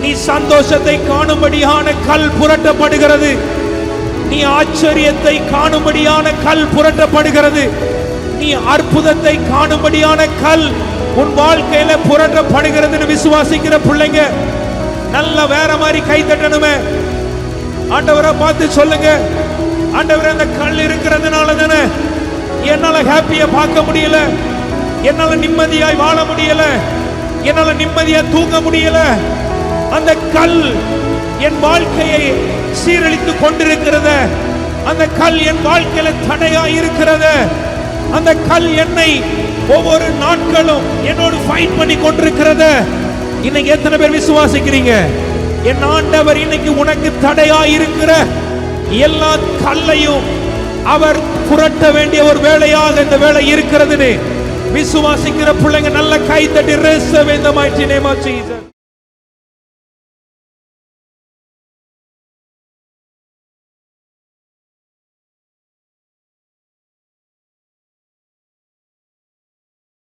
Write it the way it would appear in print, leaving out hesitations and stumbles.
நீ சந்தோஷத்தை காணும்படியான கல் புரட்டப்படுகிறது. நீ ஆச்சரியத்தை காணும்படியான கல் புரட்டப்படுகிறது. நீ அற்புதத்தை காணும்படியான கல் உன் வாழ்க்கையில புரட்டப்படுகிறது. விசுவாசிக்கிற பிள்ளைங்க நல்ல வேற மாதிரி கை தட்டணுமே. ஆண்டவரை பார்த்து சொல்லுங்க, ஆண்டவரே அந்த கல் இருக்கிறதுனால தானே என்னால ஹாப்பியா பார்க்க முடியல, என்னால நிம்மதியாய் வாழ முடியல, என்னால நிம்மதியா தூங்க முடியல. அந்த கல் என் வாழ்க்கையை சீரழித்து கொண்டிருக்கிறது. அந்த கல் என் வாழ்க்கையில தடையா இருக்கிறது. அந்த கல் என்னை ஒவ்வொரு நாட்களும் என்னோடு ஃபைட் பண்ணி கொண்டிருக்கிறது. இன்னைக்கு எத்தனை பேர் விசுவாசிக்கிறீங்க? என் ஆண்டவர் இன்னைக்கு உனக்கு தடையா இருக்கிற எல்லா கல்லையும் அவர் புரட்ட வேண்டிய ஒரு வேலையாக இந்த வேலை இருக்கிறது. விசுவாசிக்கிற பிள்ளைங்க நல்ல கை தட்டி receive in the mighty name of Jesus.